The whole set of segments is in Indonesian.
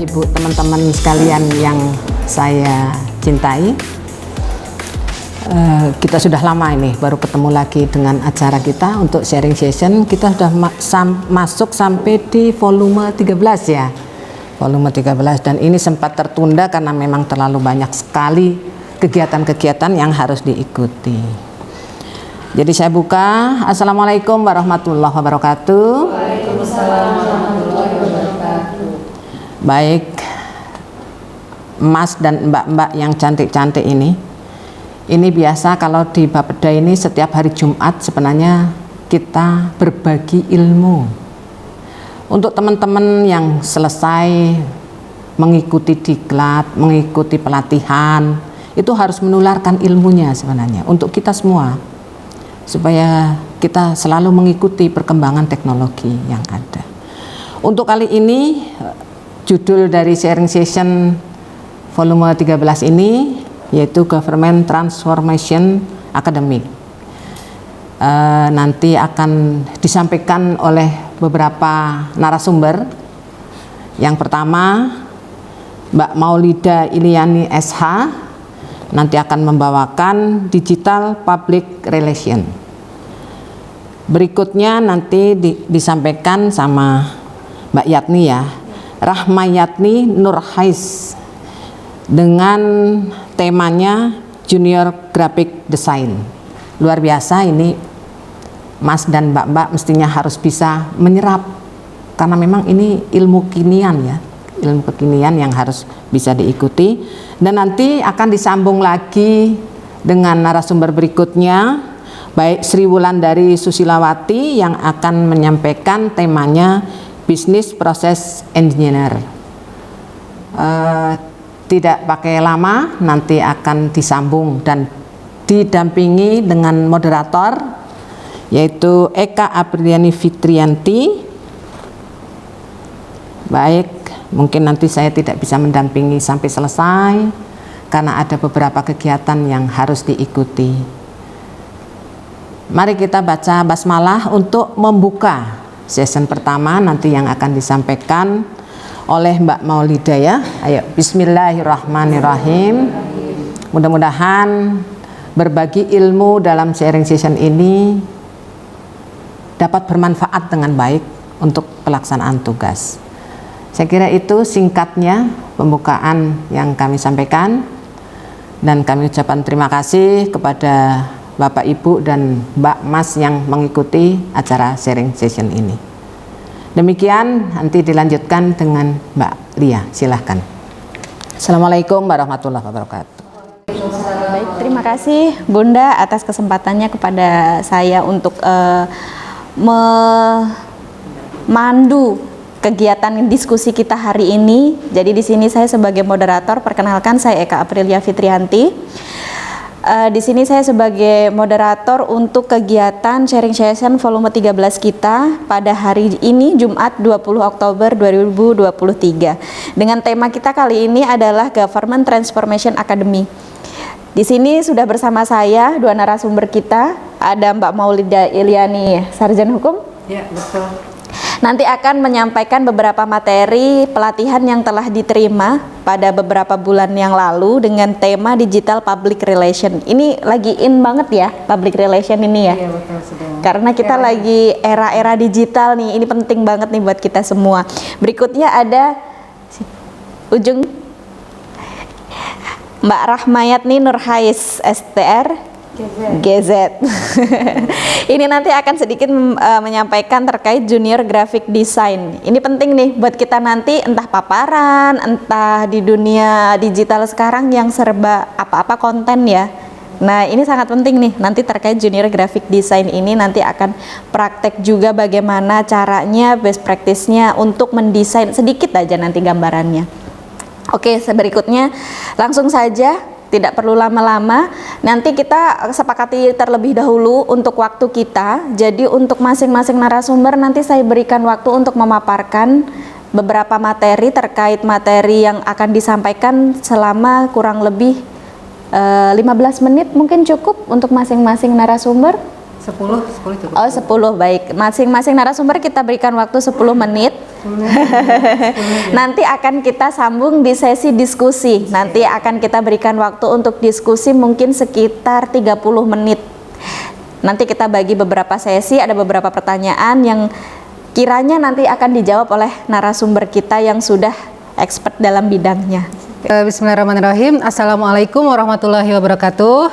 Bapak, Ibu, teman-teman sekalian yang saya cintai, kita sudah lama ini baru ketemu lagi dengan acara kita untuk sharing session. Kita sudah masuk sampai di volume 13 ya, volume 13, dan ini sempat tertunda karena memang terlalu banyak sekali kegiatan-kegiatan yang harus diikuti. Jadi saya buka. Assalamualaikum warahmatullahi wabarakatuh. Waalaikumsalam warahmatullahi wabarakatuh. Baik, Mas dan Mbak-mbak yang cantik-cantik ini biasa kalau di Bapeda ini setiap hari Jumat sebenarnya kita berbagi ilmu. Untuk teman-teman yang selesai mengikuti diklat, mengikuti pelatihan, itu harus menularkan ilmunya sebenarnya untuk kita semua, supaya kita selalu mengikuti perkembangan teknologi yang ada. Untuk kali ini, judul dari sharing session volume 13 ini yaitu Government Transformation Academy. Nanti akan disampaikan oleh beberapa narasumber. Yang pertama, Mbak Maulida Iliani SH, nanti akan membawakan Digital Public Relation. Berikutnya nanti disampaikan sama Mbak Yatni ya, Rahmayatni Nurhais, dengan temanya Junior Graphic Design. Luar biasa ini, Mas dan Mbak-mbak mestinya harus bisa menyerap, karena memang ini ilmu kekinian ya, ilmu kekinian yang harus bisa diikuti. Dan nanti akan disambung lagi dengan narasumber berikutnya, baik Sri Wulandari Susilawati yang akan menyampaikan temanya Business Process Engineer. Tidak pakai lama, nanti akan disambung dan didampingi dengan moderator yaitu Eka Apriliani Fitrianti. Baik, mungkin nanti saya tidak bisa mendampingi sampai selesai karena ada beberapa kegiatan yang harus diikuti. Mari kita baca basmalah untuk membuka session pertama nanti yang akan disampaikan oleh Mbak Maulida ya. Ayo, bismillahirrahmanirrahim. Mudah-mudahan berbagi ilmu dalam sharing session ini dapat bermanfaat dengan baik untuk pelaksanaan tugas. Saya kira itu singkatnya pembukaan yang kami sampaikan, dan kami ucapkan terima kasih kepada Bapak, Ibu, dan Mbak Mas yang mengikuti acara sharing session ini. Demikian, nanti dilanjutkan dengan Mbak Lia, silahkan. Assalamualaikum warahmatullahi wabarakatuh. Baik, terima kasih Bunda atas kesempatannya kepada saya untuk memandu kegiatan diskusi kita hari ini. Jadi di sini saya sebagai moderator, perkenalkan saya Eka Aprilia Fitrianti. Di sini saya sebagai moderator untuk kegiatan sharing session volume 13 kita pada hari ini Jumat 20 Oktober 2023. Dengan tema kita kali ini adalah Government Transformation Academy. Di sini sudah bersama saya dua narasumber kita, ada Mbak Maulida Iliani, Sarjana Hukum. Ya, betul. Nanti akan menyampaikan beberapa materi pelatihan yang telah diterima pada beberapa bulan yang lalu dengan tema Digital Public Relation. Ini lagi in banget ya, Public Relation ini ya. Iya, betul, sedang. Karena kita lagi era-era digital nih, ini penting banget nih buat kita semua. Berikutnya ada ujung Mbak Rahmayatni Nurhais STR GZ. Ini nanti akan sedikit menyampaikan terkait Junior Graphic Design. Ini penting nih buat kita nanti, entah paparan, entah di dunia digital sekarang yang serba apa-apa konten ya. Nah, ini sangat penting nih, nanti terkait Junior Graphic Design ini nanti akan praktek juga bagaimana caranya, best practice-nya untuk mendesain sedikit aja nanti gambarannya. Oke, berikutnya langsung saja. Tidak perlu lama-lama, nanti kita sepakati terlebih dahulu untuk waktu kita. Jadi untuk masing-masing narasumber nanti saya berikan waktu untuk memaparkan beberapa materi terkait materi yang akan disampaikan selama kurang lebih 15 menit mungkin cukup untuk masing-masing narasumber. 10 cukup. Oh, 10, baik. Masing-masing narasumber kita berikan waktu 10 menit. Nanti akan kita sambung di sesi diskusi. Nanti akan kita berikan waktu untuk diskusi mungkin sekitar 30 menit. Nanti kita bagi beberapa sesi, ada beberapa pertanyaan yang kiranya nanti akan dijawab oleh narasumber kita yang sudah expert dalam bidangnya. Bismillahirrahmanirrahim. Assalamualaikum warahmatullahi wabarakatuh.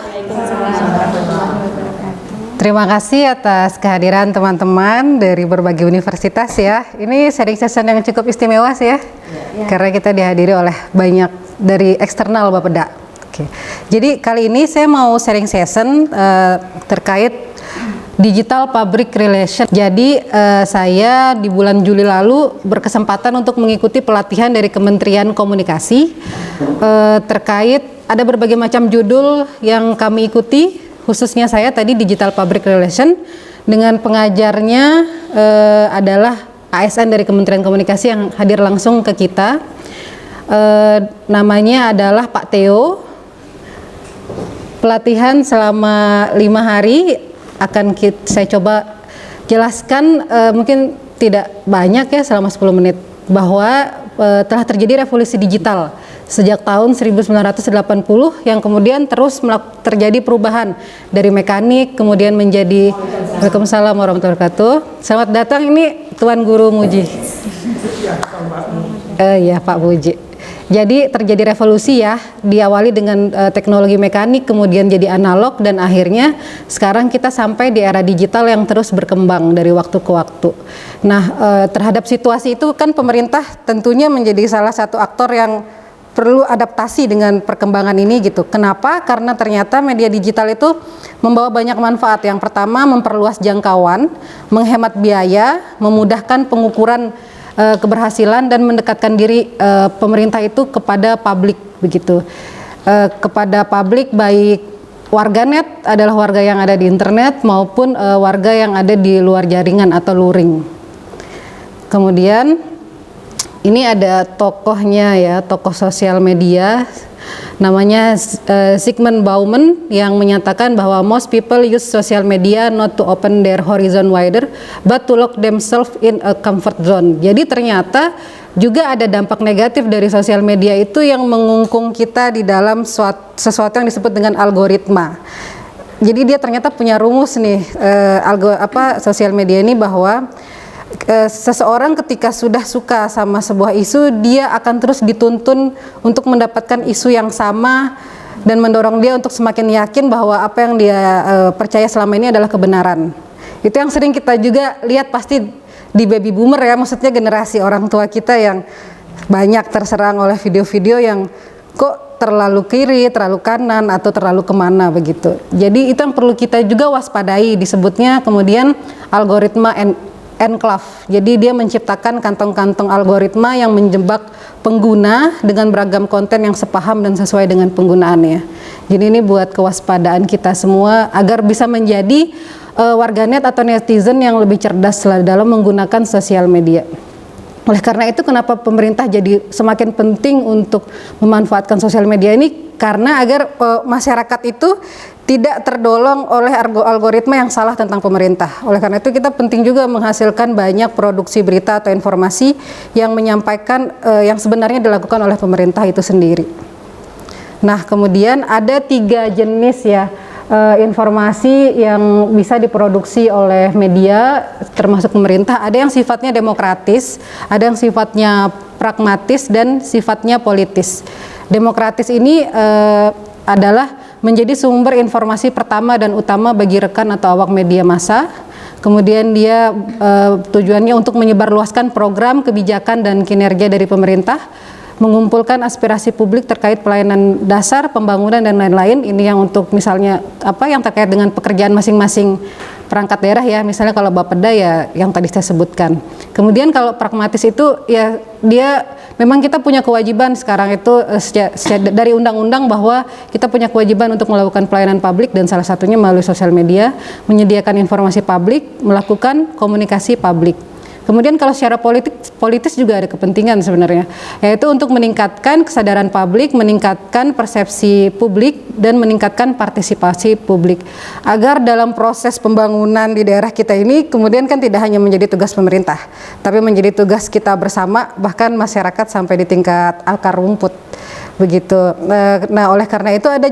Terima kasih atas kehadiran teman-teman dari berbagai universitas ya. Ini sharing session yang cukup istimewa sih ya. Karena kita dihadiri oleh banyak dari eksternal Bapeda. Oke. Jadi kali ini saya mau sharing session terkait Digital Public Relation. Jadi saya di bulan Juli lalu berkesempatan untuk mengikuti pelatihan dari Kementerian Komunikasi terkait ada berbagai macam judul yang kami ikuti, khususnya saya tadi Digital Public Relation dengan pengajarnya adalah ASN dari Kementerian Komunikasi yang hadir langsung ke kita. Namanya adalah Pak Theo. Pelatihan selama 5 hari akan saya coba jelaskan mungkin tidak banyak ya selama 10 menit bahwa telah terjadi revolusi digital sejak tahun 1980 yang kemudian terus terjadi perubahan dari mekanik kemudian menjadi Waalaikumsalam warahmatullahi wabarakatuh. Selamat datang, ini Tuan Guru Muji. Ya Pak Muji. Jadi terjadi revolusi ya, diawali dengan teknologi mekanik, kemudian jadi analog, dan akhirnya sekarang kita sampai di era digital yang terus berkembang dari waktu ke waktu. Nah, terhadap situasi itu kan pemerintah tentunya menjadi salah satu aktor yang perlu adaptasi dengan perkembangan ini gitu. Kenapa? Karena ternyata media digital itu membawa banyak manfaat. Yang pertama, memperluas jangkauan, menghemat biaya, memudahkan pengukuran keberhasilan dan mendekatkan diri pemerintah itu kepada publik begitu. Kepada publik baik warganet adalah warga yang ada di internet maupun warga yang ada di luar jaringan atau luring. Kemudian ini ada tokohnya ya, tokoh sosial media namanya Zygmunt Bauman yang menyatakan bahwa most people use social media not to open their horizon wider but to lock themselves in a comfort zone. Jadi ternyata juga ada dampak negatif dari sosial media itu yang mengungkung kita di dalam sesuatu yang disebut dengan algoritma. Jadi dia ternyata punya rumus nih sosial media ini bahwa seseorang ketika sudah suka sama sebuah isu, dia akan terus dituntun untuk mendapatkan isu yang sama dan mendorong dia untuk semakin yakin bahwa apa yang dia percaya selama ini adalah kebenaran. Itu yang sering kita juga lihat pasti di baby boomer ya, maksudnya generasi orang tua kita yang banyak terserang oleh video-video yang kok terlalu kiri, terlalu kanan, atau terlalu kemana begitu. Jadi itu yang perlu kita juga waspadai, disebutnya kemudian algoritma enclave. Jadi dia menciptakan kantong-kantong algoritma yang menjebak pengguna dengan beragam konten yang sepaham dan sesuai dengan penggunaannya. Jadi ini buat kewaspadaan kita semua agar bisa menjadi warganet atau netizen yang lebih cerdas dalam menggunakan sosial media. Oleh karena itu kenapa pemerintah jadi semakin penting untuk memanfaatkan sosial media ini, karena agar masyarakat itu tidak terdolong oleh algoritma yang salah tentang pemerintah. Oleh karena itu kita penting juga menghasilkan banyak produksi berita atau informasi yang menyampaikan yang sebenarnya dilakukan oleh pemerintah itu sendiri. Nah, kemudian ada 3 jenis ya informasi yang bisa diproduksi oleh media termasuk pemerintah. Ada yang sifatnya demokratis, ada yang sifatnya pragmatis, dan sifatnya politis. Demokratis ini adalah menjadi sumber informasi pertama dan utama bagi rekan atau awak media massa. Kemudian dia tujuannya untuk menyebarluaskan program, kebijakan, dan kinerja dari pemerintah, mengumpulkan aspirasi publik terkait pelayanan dasar, pembangunan, dan lain-lain. Ini yang untuk misalnya yang terkait dengan pekerjaan masing-masing perangkat daerah ya, misalnya kalau Bapeda ya yang tadi saya sebutkan. Kemudian kalau pragmatis itu ya dia memang kita punya kewajiban sekarang itu dari undang-undang bahwa kita punya kewajiban untuk melakukan pelayanan publik, dan salah satunya melalui sosial media, menyediakan informasi publik, melakukan komunikasi publik. Kemudian kalau secara politis juga ada kepentingan sebenarnya, yaitu untuk meningkatkan kesadaran publik, meningkatkan persepsi publik, dan meningkatkan partisipasi publik. Agar dalam proses pembangunan di daerah kita ini kemudian kan tidak hanya menjadi tugas pemerintah, tapi menjadi tugas kita bersama, bahkan masyarakat sampai di tingkat akar rumput. Begitu. Nah, oleh karena itu ada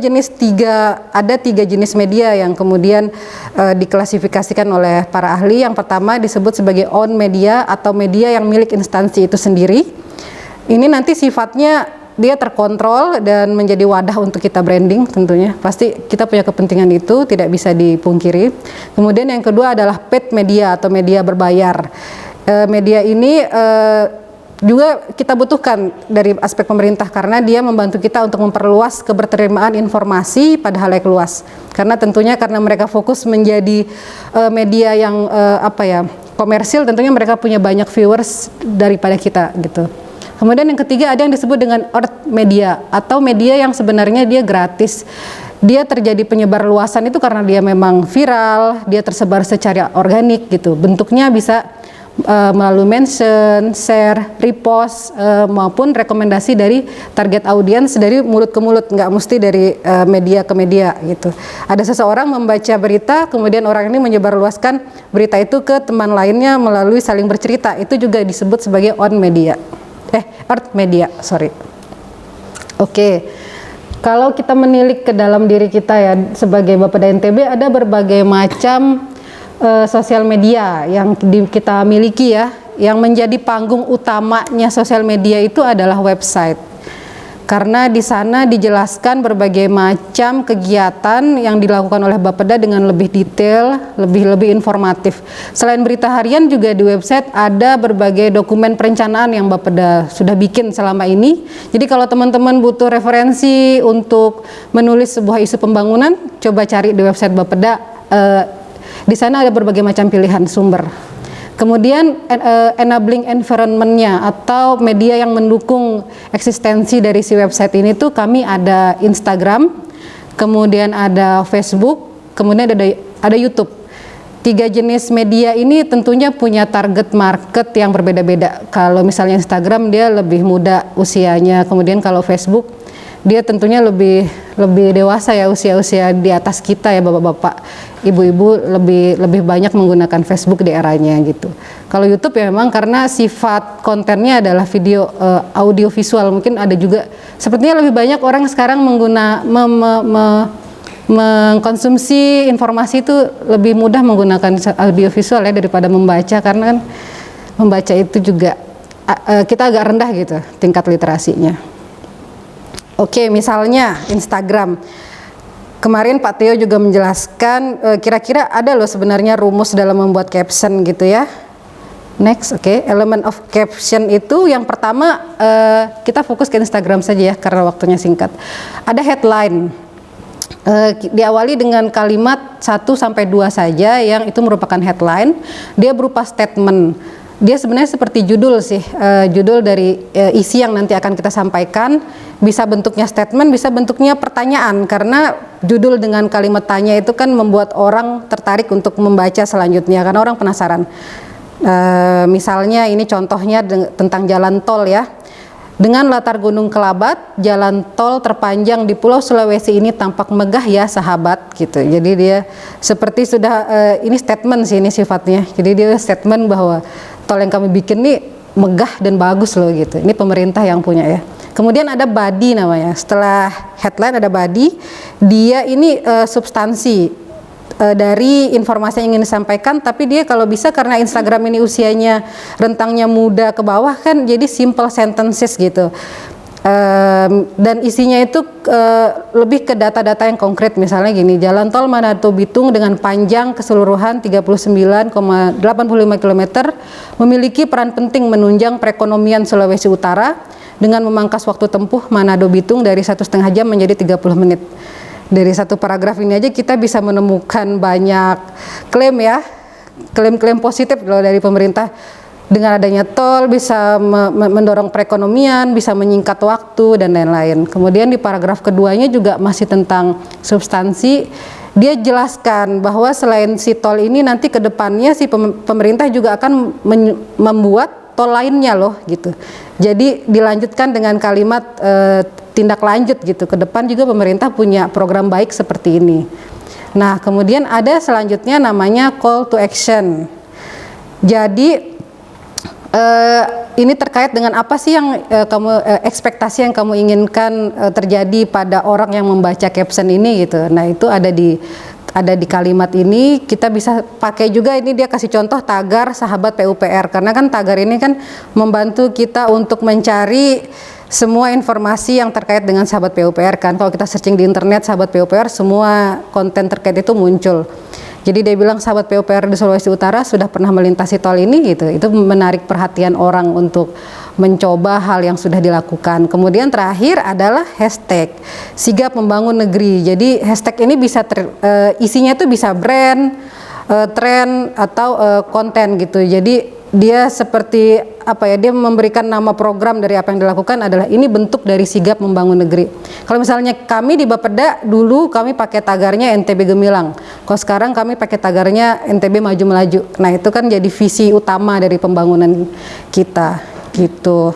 tiga jenis media yang kemudian diklasifikasikan oleh para ahli. Yang pertama disebut sebagai own media atau media yang milik instansi itu sendiri. Ini nanti sifatnya dia terkontrol dan menjadi wadah untuk kita branding tentunya. Pasti kita punya kepentingan itu, tidak bisa dipungkiri. Kemudian yang kedua adalah paid media atau media berbayar. Media ini juga kita butuhkan dari aspek pemerintah karena dia membantu kita untuk memperluas keberterimaan informasi pada halayak luas. Karena tentunya karena mereka fokus menjadi media yang komersil, tentunya mereka punya banyak viewers daripada kita gitu. Kemudian yang ketiga ada yang disebut dengan earth media atau media yang sebenarnya dia gratis. Dia terjadi penyebar luasan itu karena dia memang viral, dia tersebar secara organik gitu. Bentuknya bisa melalui mention, share, repost, maupun rekomendasi dari target audiens dari mulut ke mulut, nggak mesti dari media ke media gitu. Ada seseorang membaca berita, kemudian orang ini menyebarluaskan berita itu ke teman lainnya melalui saling bercerita, itu juga disebut sebagai earth media, sorry. Oke. Kalau kita menilik ke dalam diri kita ya sebagai Bapeda NTB, ada berbagai macam sosial media yang kita miliki ya. Yang menjadi panggung utamanya sosial media itu adalah website. Karena di sana dijelaskan berbagai macam kegiatan yang dilakukan oleh Bapeda dengan lebih detail, lebih informatif. Selain berita harian juga di website ada berbagai dokumen perencanaan yang Bapeda sudah bikin selama ini. Jadi kalau teman-teman butuh referensi untuk menulis sebuah isu pembangunan, coba cari di website Bapeda. Di sana ada berbagai macam pilihan sumber. Kemudian enabling environment-nya atau media yang mendukung eksistensi dari si website ini tuh kami ada Instagram, kemudian ada Facebook, kemudian ada YouTube. Tiga jenis media ini tentunya punya target market yang berbeda-beda. Kalau misalnya Instagram dia lebih muda usianya, kemudian kalau Facebook dia tentunya lebih dewasa ya, usia di atas kita ya, bapak-bapak, ibu-ibu lebih banyak menggunakan Facebook di eranya gitu. Kalau YouTube ya memang karena sifat kontennya adalah video audio visual, mungkin ada juga sepertinya lebih banyak orang sekarang mengkonsumsi informasi itu lebih mudah menggunakan audio visual ya daripada membaca, karena kan membaca itu juga kita agak rendah gitu tingkat literasinya. Oke, misalnya Instagram. Kemarin Pak Theo juga menjelaskan kira-kira ada loh sebenarnya rumus dalam membuat caption gitu ya. Next, oke. Element of caption itu yang pertama kita fokus ke Instagram saja ya karena waktunya singkat. Ada headline. Diawali dengan kalimat 1-2 saja yang itu merupakan headline. Dia berupa statement. Dia sebenarnya seperti judul sih, judul dari isi yang nanti akan kita sampaikan. Bisa bentuknya statement, bisa bentuknya pertanyaan, karena judul dengan kalimat tanya itu kan membuat orang tertarik untuk membaca selanjutnya, karena orang penasaran. Misalnya ini contohnya tentang jalan tol ya. Dengan latar Gunung Kelabat, jalan tol terpanjang di Pulau Sulawesi ini tampak megah ya sahabat gitu. Jadi dia seperti sudah ini statement sih ini sifatnya. Jadi dia statement bahwa tol yang kami bikin nih megah dan bagus loh gitu. Ini pemerintah yang punya ya. Kemudian ada body namanya. Setelah headline ada body. Dia ini substansi dari informasi yang ingin disampaikan, tapi dia kalau bisa karena Instagram ini usianya rentangnya muda ke bawah kan, jadi simple sentences gitu. Dan isinya itu lebih ke data-data yang konkret, misalnya gini, jalan tol Manado Bitung dengan panjang keseluruhan 39,85 km memiliki peran penting menunjang perekonomian Sulawesi Utara dengan memangkas waktu tempuh Manado Bitung dari 1,5 jam menjadi 30 menit. Dari satu paragraf ini aja kita bisa menemukan banyak klaim ya, klaim-klaim positif loh dari pemerintah. Dengan adanya tol bisa mendorong perekonomian, bisa menyingkat waktu dan lain-lain. Kemudian di paragraf keduanya juga masih tentang substansi. dia jelaskan bahwa selain si tol ini nanti ke depannya si pemerintah juga akan membuat tol lainnya loh gitu. Jadi dilanjutkan dengan kalimat tindak lanjut gitu. Ke depan juga pemerintah punya program baik seperti ini. Nah, kemudian ada selanjutnya namanya call to action. Jadi ini terkait dengan apa sih yang ekspektasi yang kamu inginkan terjadi pada orang yang membaca caption ini gitu. Nah, itu ada di kalimat ini. Kita bisa pakai juga, ini dia kasih contoh tagar sahabat PUPR, karena kan tagar ini kan membantu kita untuk mencari semua informasi yang terkait dengan sahabat PUPR kan. Kalau kita searching di internet sahabat PUPR, semua konten terkait itu muncul. Jadi dia bilang sahabat PUPR di Sulawesi Utara sudah pernah melintasi tol ini gitu. Itu menarik perhatian orang untuk mencoba hal yang sudah dilakukan. Kemudian terakhir adalah hashtag sigap membangun negeri. Jadi hashtag ini bisa isinya itu bisa brand, tren atau konten gitu. Jadi dia seperti apa ya, dia memberikan nama program dari apa yang dilakukan adalah ini bentuk dari sigap membangun negeri. Kalau misalnya kami di Bapeda dulu kami pakai tagarnya NTB Gemilang, kalau sekarang kami pakai tagarnya NTB Maju Melaju. Nah, itu kan jadi visi utama dari pembangunan kita gitu.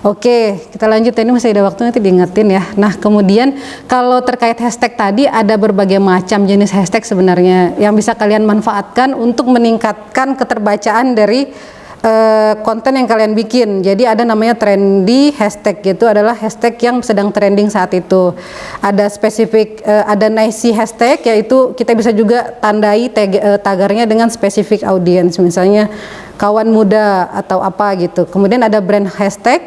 Oke, kita lanjut, ini masih ada waktu, nanti diingetin ya. Nah, kemudian kalau terkait hashtag tadi ada berbagai macam jenis hashtag sebenarnya yang bisa kalian manfaatkan untuk meningkatkan keterbacaan dari konten yang kalian bikin. Jadi ada namanya trendy hashtag, gitu adalah hashtag yang sedang trending saat itu. Ada spesifik, ada niche hashtag, yaitu kita bisa juga tandai tagarnya dengan spesifik audiens, misalnya kawan muda atau apa gitu. Kemudian ada brand hashtag,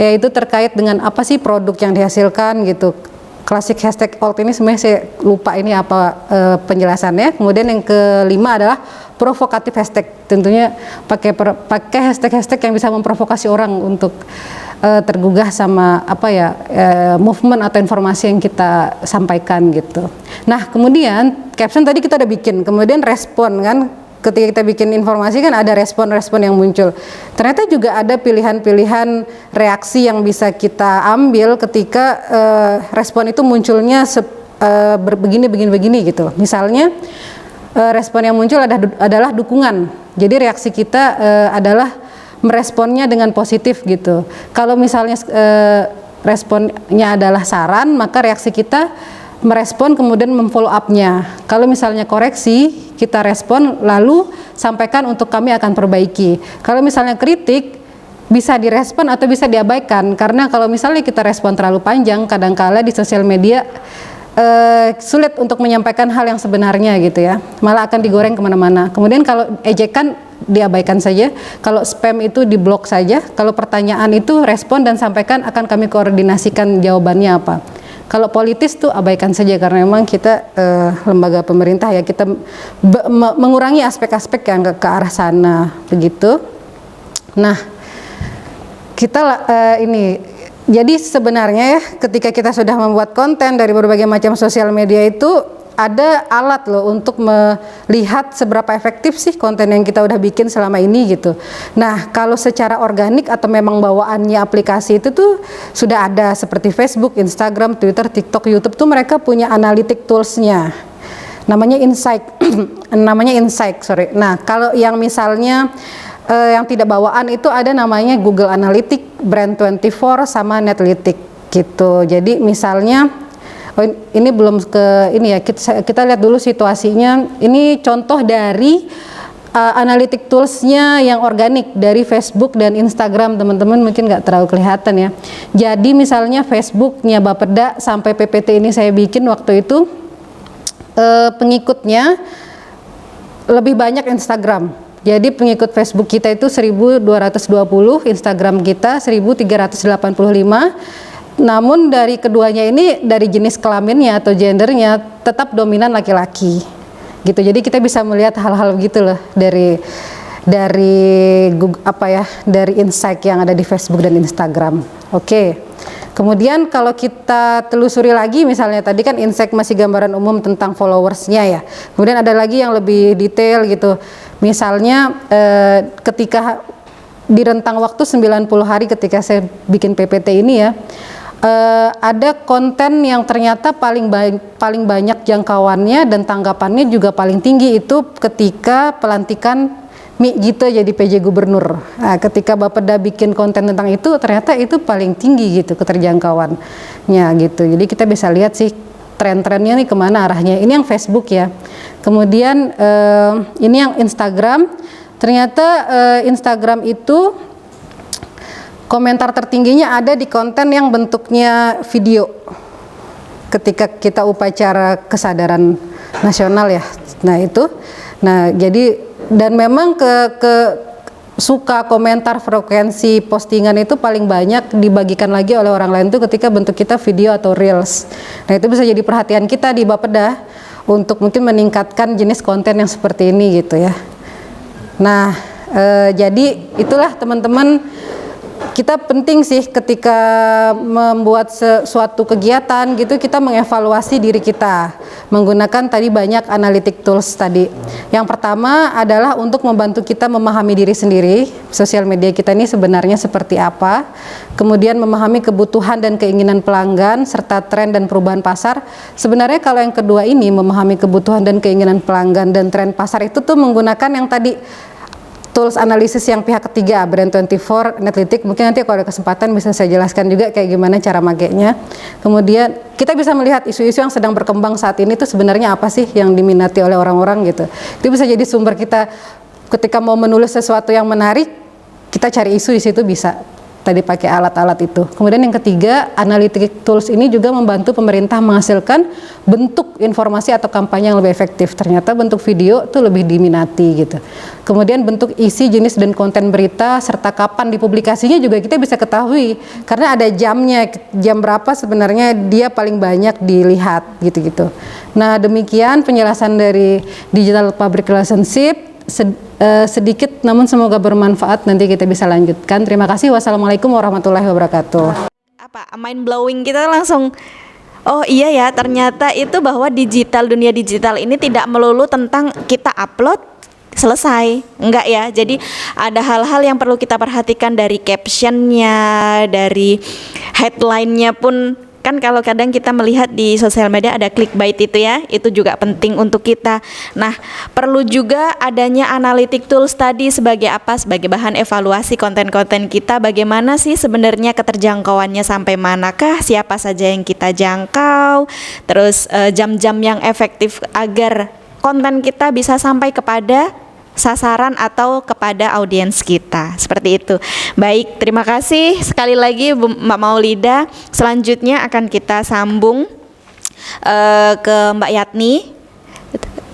yaitu terkait dengan apa sih produk yang dihasilkan gitu. Klasik hashtag old ini sebenarnya saya lupa ini apa penjelasannya. Kemudian yang kelima adalah provokatif hashtag, tentunya pakai hashtag yang bisa memprovokasi orang untuk tergugah sama apa ya movement atau informasi yang kita sampaikan gitu. Nah, kemudian caption tadi kita udah bikin, kemudian respon kan. Ketika kita bikin informasi kan ada respon-respon yang muncul. Ternyata juga ada pilihan-pilihan reaksi yang bisa kita ambil ketika respon itu munculnya begini gitu. Misalnya respon yang muncul adalah dukungan. Jadi reaksi kita adalah meresponnya dengan positif gitu. Kalau misalnya responnya adalah saran, maka reaksi kita merespon kemudian memfollow up-nya. Kalau misalnya koreksi, kita respon lalu sampaikan untuk kami akan perbaiki. Kalau misalnya kritik, bisa direspon atau bisa diabaikan, karena kalau misalnya kita respon terlalu panjang, kadangkala di sosial media sulit untuk menyampaikan hal yang sebenarnya gitu ya, malah akan digoreng kemana-mana. Kemudian kalau ejekan diabaikan saja, kalau spam itu diblok saja, kalau pertanyaan itu respon dan sampaikan, akan kami koordinasikan jawabannya apa. Kalau politis tuh abaikan saja, karena memang kita lembaga pemerintah ya, kita mengurangi aspek-aspek yang ke arah sana begitu. Nah, kita ini jadi sebenarnya ya, ketika kita sudah membuat konten dari berbagai macam sosial media itu ada alat loh untuk melihat seberapa efektif sih konten yang kita udah bikin selama ini gitu. Nah, kalau secara organik atau memang bawaannya aplikasi itu tuh sudah ada, seperti Facebook, Instagram, Twitter, TikTok, YouTube tuh mereka punya analytic toolsnya. Namanya Insight. Nah, kalau yang misalnya yang tidak bawaan itu ada namanya Google Analytics, Brand24 sama Netlytics gitu. Jadi misalnya ini belum ke ini ya, kita lihat dulu situasinya. Ini contoh dari analytic toolsnya yang organik dari Facebook dan Instagram, teman-teman mungkin nggak terlalu kelihatan ya. Jadi misalnya Facebooknya Bapeda sampai PPT ini saya bikin waktu itu pengikutnya lebih banyak Instagram. Jadi pengikut Facebook kita itu 1220, Instagram kita 1385. Namun dari keduanya ini, dari jenis kelaminnya atau gendernya tetap dominan laki-laki gitu. Jadi kita bisa melihat hal-hal gitu loh dari dari insight yang ada di Facebook dan Instagram. Oke. Kemudian kalau kita telusuri lagi, misalnya tadi kan insight masih gambaran umum tentang followersnya ya. Kemudian ada lagi yang lebih detail gitu. Misalnya ketika di rentang waktu 90 hari ketika saya bikin PPT ini ya, ada konten yang ternyata paling banyak jangkauannya dan tanggapannya juga paling tinggi itu ketika pelantikan Mi Gito jadi PJ Gubernur. Nah, ketika Bapeda bikin konten tentang itu, ternyata itu paling tinggi gitu keterjangkauannya gitu. Jadi kita bisa lihat sih tren-trennya nih kemana arahnya. Ini yang Facebook ya. Kemudian ini yang Instagram. Ternyata Instagram itu komentar tertingginya ada di konten yang bentuknya video. Ketika kita upacara kesadaran nasional ya. Nah itu. Nah jadi dan memang suka komentar frekuensi postingan itu paling banyak dibagikan lagi oleh orang lain tuh ketika bentuk kita video atau reels. Nah itu bisa jadi perhatian kita di Bapeda untuk mungkin meningkatkan jenis konten yang seperti ini gitu ya. Nah jadi itulah teman-teman, kita penting sih ketika membuat suatu kegiatan gitu, kita mengevaluasi diri kita menggunakan tadi banyak analytic tools tadi. Yang pertama adalah untuk membantu kita memahami diri sendiri, sosial media kita ini sebenarnya seperti apa, kemudian memahami kebutuhan dan keinginan pelanggan serta tren dan perubahan pasar. Sebenarnya kalau yang kedua ini, memahami kebutuhan dan keinginan pelanggan dan tren pasar, itu tuh menggunakan yang tadi tools analisis yang pihak ketiga, Brand24, Netlytic. Mungkin nanti kalau ada kesempatan bisa saya jelaskan juga kayak gimana cara makainya. Kemudian kita bisa melihat isu-isu yang sedang berkembang saat ini itu sebenarnya apa sih yang diminati oleh orang-orang gitu. Itu bisa jadi sumber kita ketika mau menulis sesuatu yang menarik, kita cari isu di situ bisa tadi pakai alat-alat itu. Kemudian yang ketiga, analytic tools ini juga membantu pemerintah menghasilkan bentuk informasi atau kampanye yang lebih efektif. Ternyata bentuk video itu lebih diminati gitu. Kemudian bentuk isi, jenis dan konten berita serta kapan dipublikasinya juga kita bisa ketahui karena ada jamnya, jam berapa sebenarnya dia paling banyak dilihat gitu-gitu. Nah, demikian penjelasan dari Digital Public Relationship. Sedikit namun semoga bermanfaat, nanti kita bisa lanjutkan. Terima kasih. Wassalamualaikum warahmatullahi wabarakatuh. Apa mind blowing, kita langsung oh iya ya, ternyata itu bahwa dunia digital ini tidak melulu tentang kita upload selesai, enggak ya. Jadi ada hal-hal yang perlu kita perhatikan dari captionnya, dari headline-nya pun. Kan kalau kadang kita melihat di sosial media ada clickbait itu ya, itu juga penting untuk kita. Nah, perlu juga adanya analytic tools tadi sebagai apa? Sebagai bahan evaluasi konten-konten kita, bagaimana sih sebenarnya keterjangkauannya, sampai manakah, siapa saja yang kita jangkau, terus jam-jam yang efektif agar konten kita bisa sampai kepada sasaran atau kepada audiens kita, seperti itu. Baik, terima kasih sekali lagi Mbak Maulida. Selanjutnya akan kita sambung ke Mbak Yatni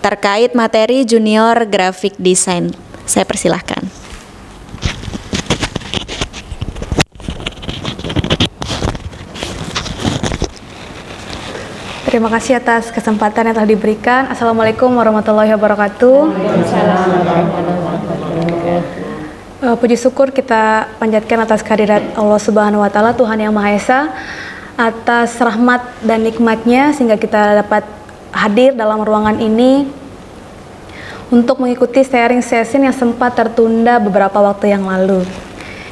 terkait materi junior graphic design. Saya persilahkan. Terima kasih atas kesempatan yang telah diberikan. Assalamualaikum warahmatullahi wabarakatuh. Puji syukur kita panjatkan atas kehadirat Allah Subhanahu wa Ta'ala, Tuhan Yang Maha Esa, atas rahmat dan nikmatnya sehingga kita dapat hadir dalam ruangan ini untuk mengikuti sharing session yang sempat tertunda beberapa waktu yang lalu.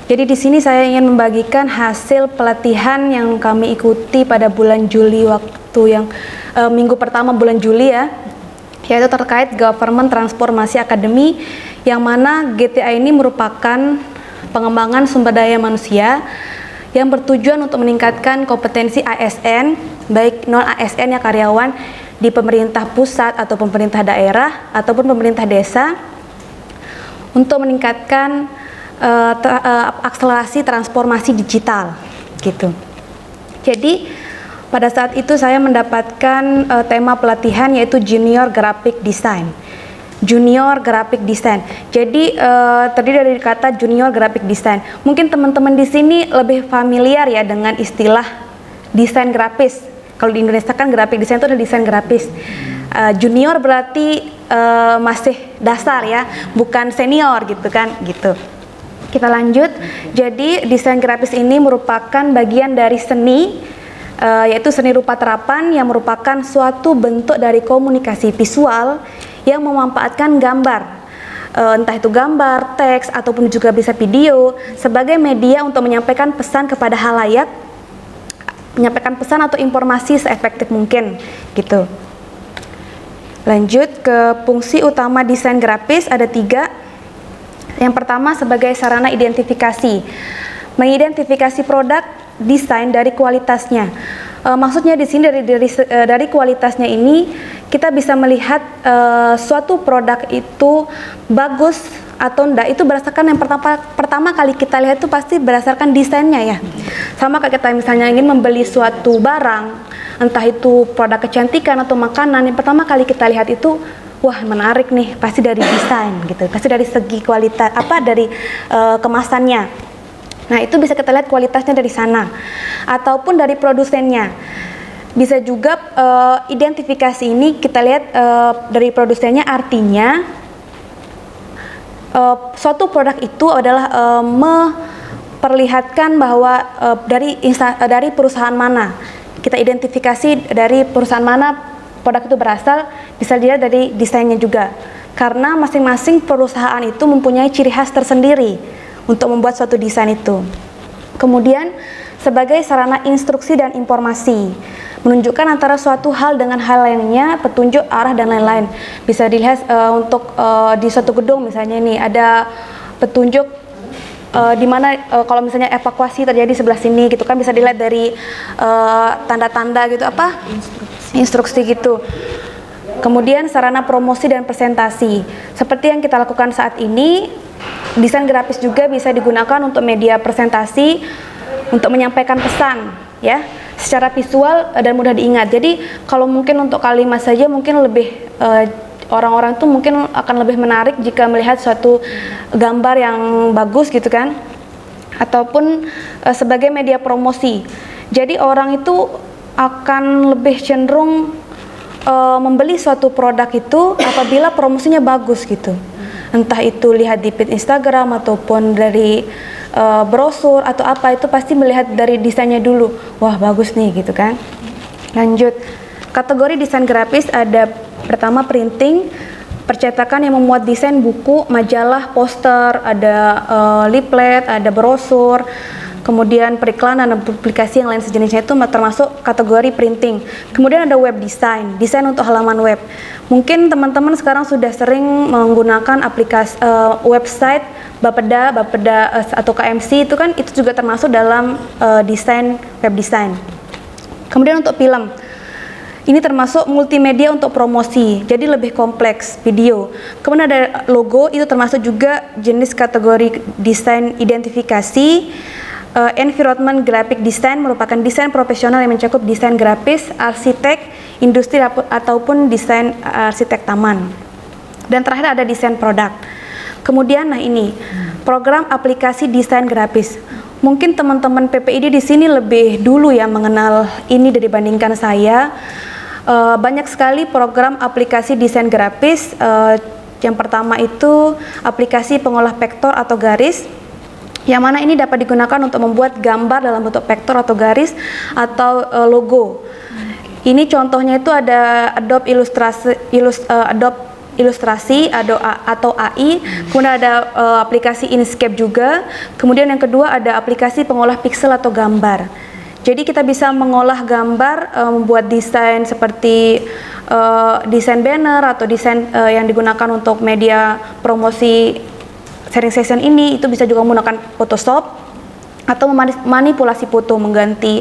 Jadi di sini saya ingin membagikan hasil pelatihan yang kami ikuti pada bulan Juli, waktu yang minggu pertama bulan Juli ya, yaitu terkait Government Transformasi Academy, yang mana GTA ini merupakan pengembangan sumber daya manusia yang bertujuan untuk meningkatkan kompetensi ASN, baik non ASN ya karyawan di pemerintah pusat atau pemerintah daerah ataupun pemerintah desa, untuk meningkatkan akselerasi transformasi digital gitu. Jadi pada saat itu saya mendapatkan tema pelatihan yaitu Junior Graphic Design. Junior Graphic Design. Jadi terdiri dari kata Junior Graphic Design. Mungkin teman-teman di sini lebih familiar ya dengan istilah desain grafis. Kalau di Indonesia kan graphic design itu ada desain grafis. Junior berarti masih dasar ya, bukan senior gitu kan, gitu. Kita lanjut. Jadi desain grafis ini merupakan bagian dari seni, yaitu seni rupa terapan yang merupakan suatu bentuk dari komunikasi visual yang memanfaatkan gambar, entah itu gambar, teks, ataupun juga bisa video sebagai media untuk menyampaikan pesan kepada halayak menyampaikan pesan atau informasi seefektif mungkin gitu. Lanjut ke fungsi utama desain grafis, ada 3. Yang pertama sebagai sarana identifikasi, mengidentifikasi produk desain dari kualitasnya. Maksudnya di sini dari kualitasnya ini kita bisa melihat suatu produk itu bagus atau enggak, itu berdasarkan yang pertama kali kita lihat itu pasti berdasarkan desainnya ya. Sama kayak kita misalnya ingin membeli suatu barang, entah itu produk kecantikan atau makanan, yang pertama kali kita lihat itu wah menarik nih, pasti dari desain gitu, pasti dari segi kualitas dari kemasannya. Nah itu bisa kita lihat kualitasnya dari sana, ataupun dari produsennya. Bisa juga identifikasi ini kita lihat dari produsennya, artinya suatu produk itu adalah memperlihatkan bahwa dari perusahaan mana, kita identifikasi dari perusahaan mana produk itu berasal, bisa dilihat dari desainnya juga, karena masing-masing perusahaan itu mempunyai ciri khas tersendiri untuk membuat suatu desain itu. Kemudian sebagai sarana instruksi dan informasi, menunjukkan antara suatu hal dengan hal lainnya, petunjuk arah dan lain-lain. Bisa dilihat untuk di suatu gedung misalnya ini ada petunjuk di mana kalau misalnya evakuasi terjadi sebelah sini gitu kan, bisa dilihat dari tanda-tanda gitu, instruksi gitu. Kemudian sarana promosi dan presentasi, seperti yang kita lakukan saat ini, desain grafis juga bisa digunakan untuk media presentasi untuk menyampaikan pesan ya, secara visual dan mudah diingat. Jadi kalau mungkin untuk kalimat saja mungkin lebih orang-orang tuh mungkin akan lebih menarik jika melihat suatu gambar yang bagus gitu kan, ataupun sebagai media promosi. Jadi orang itu akan lebih cenderung membeli suatu produk itu apabila promosinya bagus gitu. Entah itu lihat di feed Instagram ataupun dari brosur atau apa, itu pasti melihat dari desainnya dulu, wah bagus nih gitu kan. Lanjut, kategori desain grafis ada pertama printing, percetakan yang memuat desain buku, majalah, poster, ada leaflet, ada brosur, kemudian periklanan dan publikasi yang lain sejenisnya, itu termasuk kategori printing. Kemudian ada web design, desain untuk halaman web. Mungkin teman-teman sekarang sudah sering menggunakan aplikasi website Bapeda atau KMC, itu kan itu juga termasuk dalam desain web design. Kemudian untuk film, ini termasuk multimedia untuk promosi, jadi lebih kompleks, video. Kemudian ada logo, itu termasuk juga jenis kategori desain identifikasi. Environment graphic design merupakan desain profesional yang mencakup desain grafis, arsitek, industri ataupun desain arsitek taman. Dan terakhir ada desain produk. Kemudian nah ini program aplikasi desain grafis. Mungkin teman-teman PPID di sini lebih dulu ya mengenal ini dibandingkan saya. Banyak sekali program aplikasi desain grafis. Yang pertama itu aplikasi pengolah vektor atau garis, yang mana ini dapat digunakan untuk membuat gambar dalam bentuk vektor atau garis atau logo. Ini contohnya itu ada Adobe Illustrasi atau AI, kemudian ada aplikasi Inkscape juga. Kemudian yang kedua ada aplikasi pengolah pixel atau gambar. Jadi kita bisa mengolah gambar, membuat desain seperti desain banner atau desain yang digunakan untuk media promosi sharing session ini, itu bisa juga menggunakan Photoshop atau memanipulasi foto, mengganti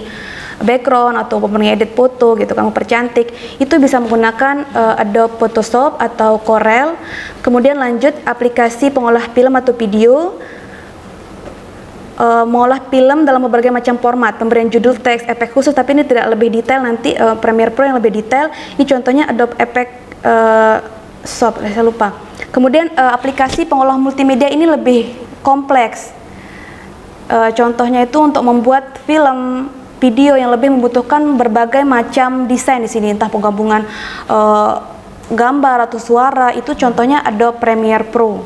background atau mengedit foto gitu kan, mempercantik, itu bisa menggunakan Adobe Photoshop atau Corel. Kemudian lanjut aplikasi pengolah film atau video, mengolah film dalam berbagai macam format, pemberian judul, teks, efek khusus, tapi ini tidak lebih detail, nanti Premiere Pro yang lebih detail. Ini contohnya Adobe Effect Shop, saya lupa. Kemudian aplikasi pengolah multimedia ini lebih kompleks. Contohnya itu untuk membuat film, video yang lebih membutuhkan berbagai macam desain di sini, entah penggabungan gambar atau suara, itu contohnya Adobe Premiere Pro.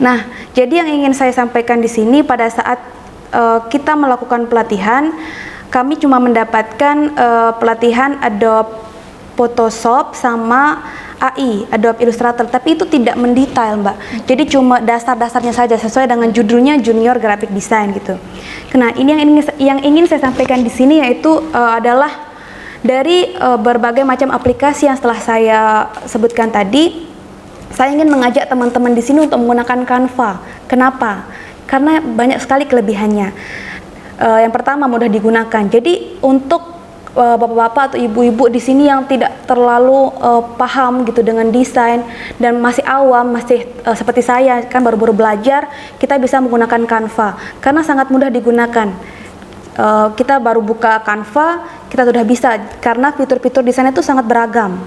Nah, jadi yang ingin saya sampaikan di sini, pada saat kita melakukan pelatihan, kami cuma mendapatkan pelatihan Adobe Photoshop sama AI, Adobe Illustrator, tapi itu tidak mendetail, Mbak. Jadi cuma dasar-dasarnya saja sesuai dengan judulnya Junior Graphic Design gitu. Nah, ini yang ingin saya sampaikan di sini yaitu adalah dari berbagai macam aplikasi yang setelah saya sebutkan tadi, saya ingin mengajak teman-teman di sini untuk menggunakan Canva. Kenapa? Karena banyak sekali kelebihannya. Yang pertama, mudah digunakan. Jadi untuk bapak-bapak atau ibu-ibu di sini yang tidak terlalu paham gitu dengan desain dan masih awam, masih seperti saya kan baru-baru belajar, kita bisa menggunakan Canva karena sangat mudah digunakan. Kita baru buka Canva, kita sudah bisa karena fitur-fitur desain itu sangat beragam.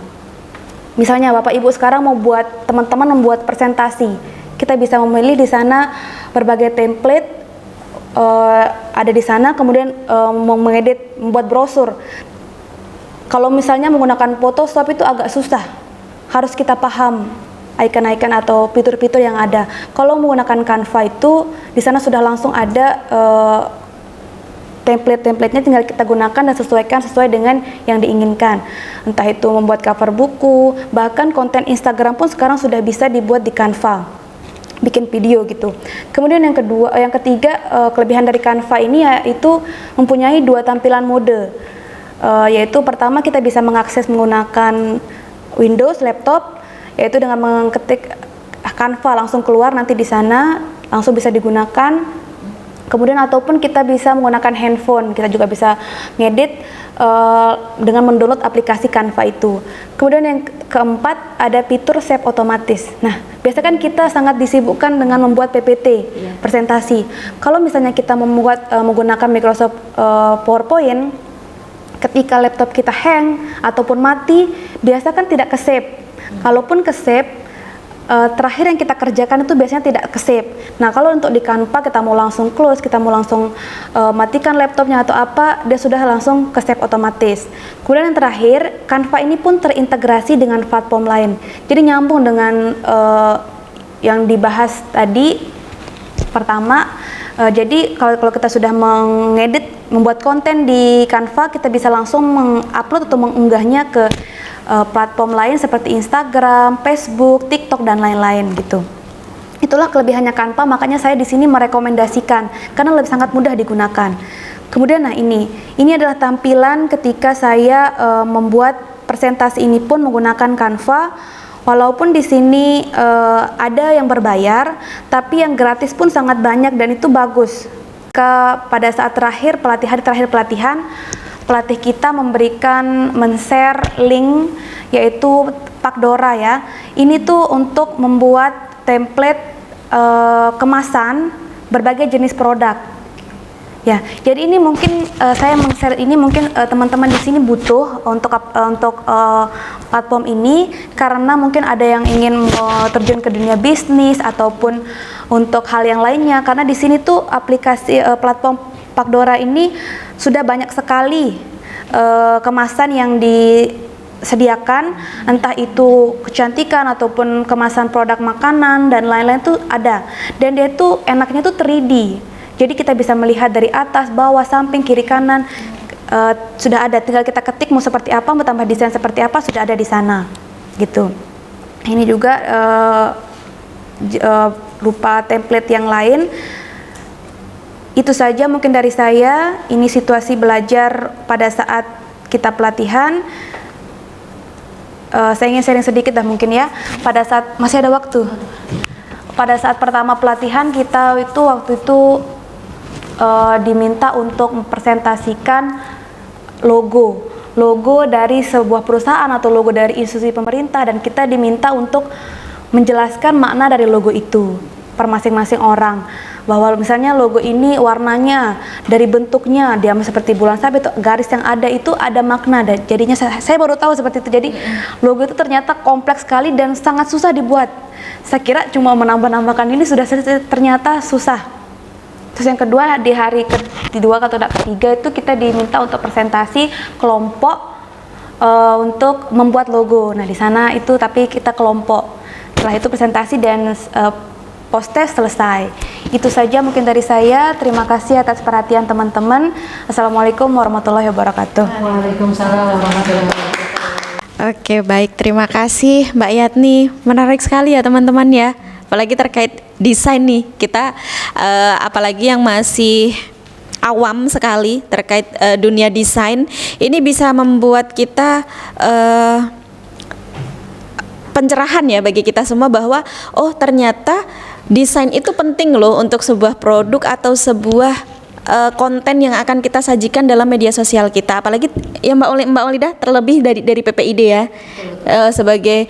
Misalnya bapak ibu sekarang mau buat, teman-teman membuat presentasi, kita bisa memilih di sana berbagai template. Ada di sana, kemudian mengedit, membuat brosur. Kalau misalnya menggunakan Photoshop itu agak susah, harus kita paham icon-icon atau fitur-fitur yang ada. Kalau menggunakan Canva itu di sana sudah langsung ada template-templatenya, tinggal kita gunakan dan sesuaikan sesuai dengan yang diinginkan. Entah itu membuat cover buku, bahkan konten Instagram pun sekarang sudah bisa dibuat di Canva. Bikin video gitu. Kemudian yang ketiga, kelebihan dari Canva ini yaitu mempunyai 2 tampilan mode. Yaitu pertama, kita bisa mengakses menggunakan Windows laptop, yaitu dengan mengetik Canva langsung keluar nanti di sana, langsung bisa digunakan. Kemudian ataupun kita bisa menggunakan handphone, kita juga bisa ngedit dengan mendownload aplikasi Canva itu. Kemudian yang keempat, ada fitur save otomatis. Nah, biasa kan kita sangat disibukkan dengan membuat PPT, presentasi. Kalau misalnya kita menggunakan Microsoft PowerPoint, ketika laptop kita hang ataupun mati, biasa kan tidak ke-save. Kalaupun ke-save, terakhir yang kita kerjakan itu biasanya tidak ke-save. Nah, kalau untuk di Canva kita mau langsung close, kita mau langsung matikan laptopnya atau apa, dia sudah langsung ke-save otomatis. Kemudian yang terakhir, Canva ini pun terintegrasi dengan platform lain. Jadi nyambung dengan yang dibahas tadi. Pertama, jadi kalau kita sudah mengedit, membuat konten di Canva, kita bisa langsung mengupload atau mengunggahnya ke platform lain seperti Instagram, Facebook, TikTok dan lain-lain gitu. Itulah kelebihannya Canva, makanya saya di sini merekomendasikan karena lebih sangat mudah digunakan. Kemudian ini adalah tampilan ketika saya membuat presentasi ini pun menggunakan Canva. Walaupun di sini ada yang berbayar, tapi yang gratis pun sangat banyak dan itu bagus. Pada saat terakhir pelatihan, pelatih kita men-share link yaitu Pakdora ya. Ini tuh untuk membuat template kemasan berbagai jenis produk. Ya, jadi ini mungkin saya men-share ini mungkin teman-teman di sini butuh untuk platform ini karena mungkin ada yang ingin terjun ke dunia bisnis ataupun untuk hal yang lainnya. Karena di sini tuh aplikasi platform Pakdora ini sudah banyak sekali kemasan yang disediakan, entah itu kecantikan ataupun kemasan produk makanan dan lain-lain tuh ada. Dan dia tuh enaknya tuh 3D. Jadi kita bisa melihat dari atas, bawah, samping, kiri, kanan, sudah ada. Tinggal kita ketik mau seperti apa, mau tambah desain seperti apa, sudah ada di sana, gitu. Ini juga berupa template yang lain. Itu saja mungkin dari saya. Ini situasi belajar pada saat kita pelatihan. Saya ingin sharing sedikit dah mungkin ya. Pada saat masih ada waktu. Pada saat pertama pelatihan kita itu waktu itu diminta untuk mempresentasikan logo dari sebuah perusahaan atau logo dari institusi pemerintah, dan kita diminta untuk menjelaskan makna dari logo itu per masing-masing orang, bahwa misalnya logo ini warnanya, dari bentuknya dia seperti bulan sabit, garis yang ada itu ada makna. Dan jadinya saya baru tahu seperti itu. Jadi logo itu ternyata kompleks sekali dan sangat susah dibuat. Saya kira cuma menambah-nambahkan ini sudah, ternyata susah. Terus yang kedua, di hari kedua atau ketiga itu kita diminta untuk presentasi kelompok untuk membuat logo. Nah di sana itu tapi kita kelompok. Setelah itu presentasi dan post-test selesai. Itu saja mungkin dari saya. Terima kasih atas perhatian teman-teman. Assalamualaikum warahmatullahi wabarakatuh. Waalaikumsalam warahmatullahi wabarakatuh. Oke, baik. Terima kasih Mbak Yatni. Menarik sekali ya teman-teman ya. Apalagi terkait desain nih. Kita apalagi yang masih awam sekali terkait dunia desain, ini bisa membuat kita pencerahan ya bagi kita semua bahwa oh ternyata desain itu penting loh untuk sebuah produk atau sebuah konten yang akan kita sajikan dalam media sosial kita, apalagi ya Mbak Walidah terlebih dari PPID ya, sebagai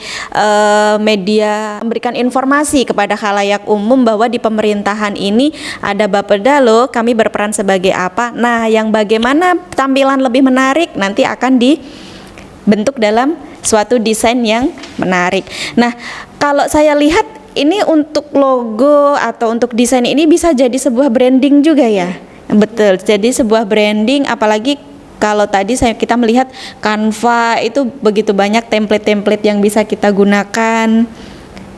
media memberikan informasi kepada khalayak umum bahwa di pemerintahan ini ada Bapeda loh, kami berperan sebagai apa. Nah, yang bagaimana tampilan lebih menarik nanti akan dibentuk dalam suatu desain yang menarik. Nah, kalau saya lihat ini untuk logo atau untuk desain ini bisa jadi sebuah branding juga ya. Betul, jadi sebuah branding, apalagi kalau tadi kita melihat Canva itu begitu banyak template-template yang bisa kita gunakan.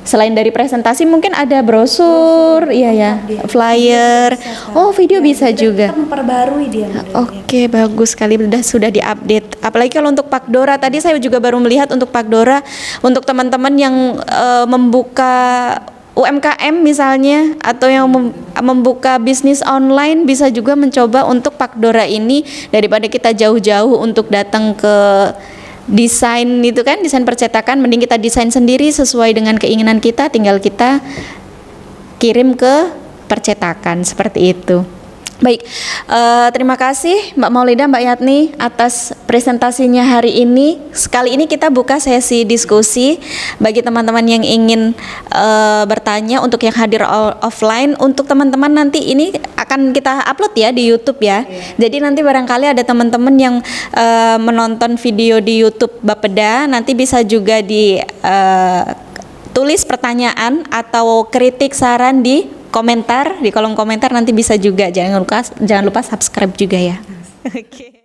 Selain dari presentasi mungkin ada brosur, iya ya, flyer. Oh, video bisa juga. Memperbarui dia. Oke, bagus sekali sudah diupdate. Apalagi kalau untuk Pakdora tadi saya juga baru melihat untuk Pakdora, untuk teman-teman yang membuka UMKM misalnya atau yang membuka bisnis online bisa juga mencoba untuk Pakdora ini, daripada kita jauh-jauh untuk datang ke desain itu kan, desain percetakan, mending kita desain sendiri sesuai dengan keinginan kita, tinggal kita kirim ke percetakan seperti itu. Baik, terima kasih Mbak Maulidah, Mbak Yatni atas presentasinya hari ini. Sekali ini kita buka sesi diskusi bagi teman-teman yang ingin bertanya untuk yang hadir offline. Untuk teman-teman nanti ini akan kita upload ya di YouTube ya. Jadi nanti barangkali ada teman-teman yang menonton video di YouTube Bapeda, nanti bisa juga tulis pertanyaan atau kritik saran di komentar, di kolom komentar nanti bisa juga. Jangan lupa subscribe juga ya. Oke.